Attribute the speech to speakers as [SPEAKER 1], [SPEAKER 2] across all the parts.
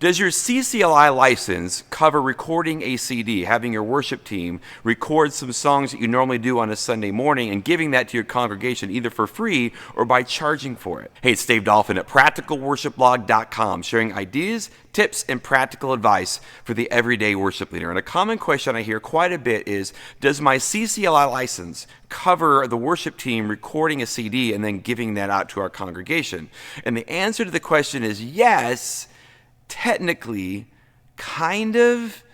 [SPEAKER 1] Does your CCLI license cover recording a CD, having your worship team record some songs that you normally do on a Sunday morning and giving that to your congregation either for free or by charging for it? Hey, it's Dave Dolphin at practicalworshipblog.com, sharing ideas, tips, and practical advice for the everyday worship leader. And a common question I hear quite a bit is, does my CCLI license cover the worship team recording a CD and then giving that out to our congregation? And the answer to the question is yes, technically, kind of,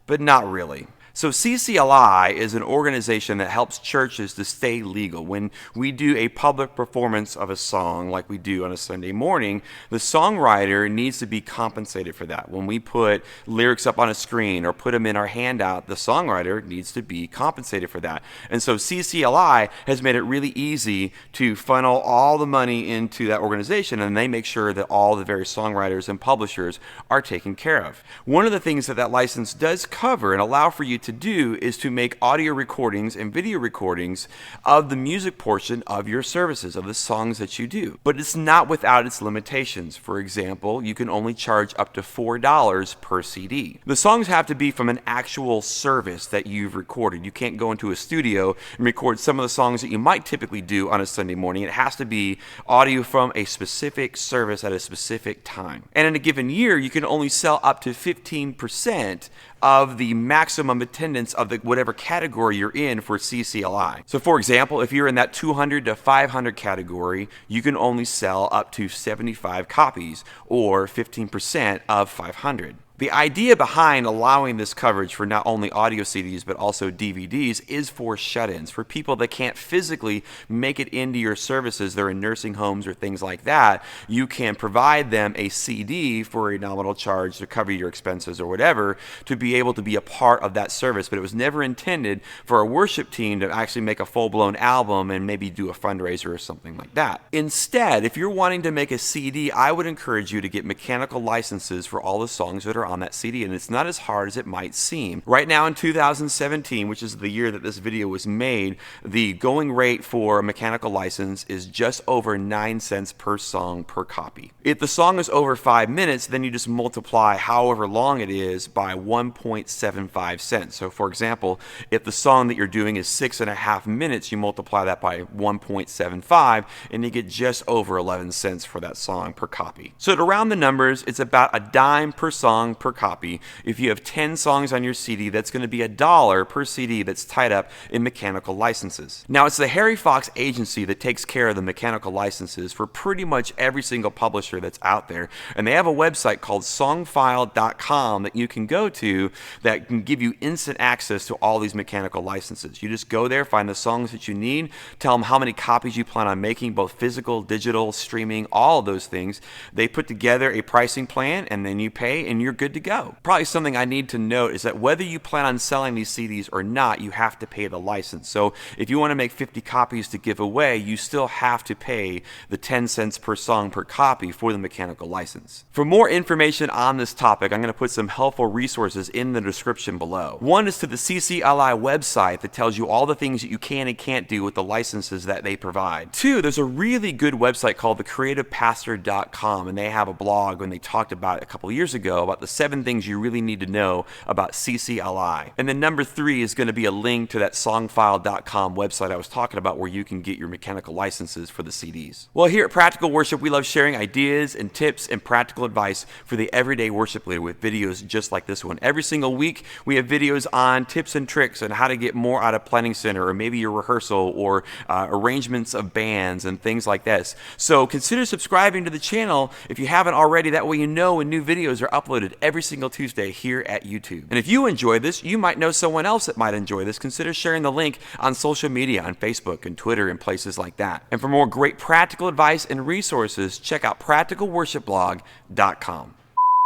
[SPEAKER 1] but not really. So CCLI is an organization that helps churches to stay legal. When we do a public performance of a song like we do on a Sunday morning, the songwriter needs to be compensated for that. When we put lyrics up on a screen or put them in our handout, the songwriter needs to be compensated for that. And so CCLI has made it really easy to funnel all the money into that organization, and they make sure that all the various songwriters and publishers are taken care of. One of the things that license does cover and allow for you to do is to make audio recordings and video recordings of the music portion of your services, of the songs that you do. But it's not without its limitations. For example, you can only charge up to $4 per CD. The songs have to be from an actual service that you've recorded. You can't go into a studio and record some of the songs that you might typically do on a Sunday morning. It has to be audio from a specific service at a specific time. And in a given year, you can only sell up to 15% of the maximum attendance of whatever category you're in for CCLI. So for example, if you're in that 200 to 500 category, you can only sell up to 75 copies or 15% of 500. The idea behind allowing this coverage for not only audio CDs but also DVDs is for shut-ins, for people that can't physically make it into your services. They're in nursing homes or things like that. You can provide them a CD for a nominal charge to cover your expenses or whatever to be able to be a part of that service. But it was never intended for a worship team to actually make a full-blown album and maybe do a fundraiser or something like that. Instead, if you're wanting to make a CD, I would encourage you to get mechanical licenses for all the songs that are on that CD, and it's not as hard as it might seem. Right now in 2017, which is the year that this video was made, the going rate for a mechanical license is just over 9 cents per song per copy. If the song is over 5 minutes, then you just multiply however long it is by 1.75 cents. So for example, if the song that you're doing is 6.5 minutes, you multiply that by 1.75 and you get just over 11 cents for that song per copy. So to round the numbers, it's about a dime per song per copy. If you have 10 songs on your CD, that's going to be $1 per CD that's tied up in mechanical licenses. Now, it's the Harry Fox agency that takes care of the mechanical licenses for pretty much every single publisher that's out there. And they have a website called songfile.com that you can go to that can give you instant access to all these mechanical licenses. You just go there, find the songs that you need, tell them how many copies you plan on making, both physical, digital, streaming, all of those things. They put together a pricing plan, and then you pay, and you're good to go. Probably something I need to note is that whether you plan on selling these CDs or not, you have to pay the license. So if you want to make 50 copies to give away, you still have to pay the 10 cents per song per copy for the mechanical license. For more information on this topic, I'm going to put some helpful resources in the description below. One is to the CCLI website that tells you all the things that you can and can't do with the licenses that they provide. Two, there's a really good website called thecreativepastor.com, and they have a blog when they talked about it a couple years ago about the 7 things you really need to know about CCLI. And then number 3 is going to be a link to that songfile.com website I was talking about where you can get your mechanical licenses for the CDs. Well, here at Practical Worship, we love sharing ideas and tips and practical advice for the everyday worship leader with videos just like this one. Every single week, we have videos on tips and tricks on how to get more out of planning center or maybe your rehearsal or arrangements of bands and things like this. So consider subscribing to the channel if you haven't already. That way you know when new videos are uploaded every single Tuesday here at YouTube. And if you enjoy this, you might know someone else that might enjoy this. Consider sharing the link on social media, on Facebook and Twitter and places like that. And for more great practical advice and resources, check out practicalworshipblog.com.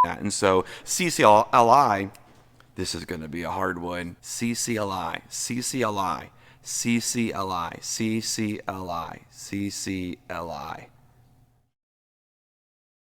[SPEAKER 1] And so CCLI, this is going to be a hard one. CCLI, CCLI, CCLI, CCLI, CCLI.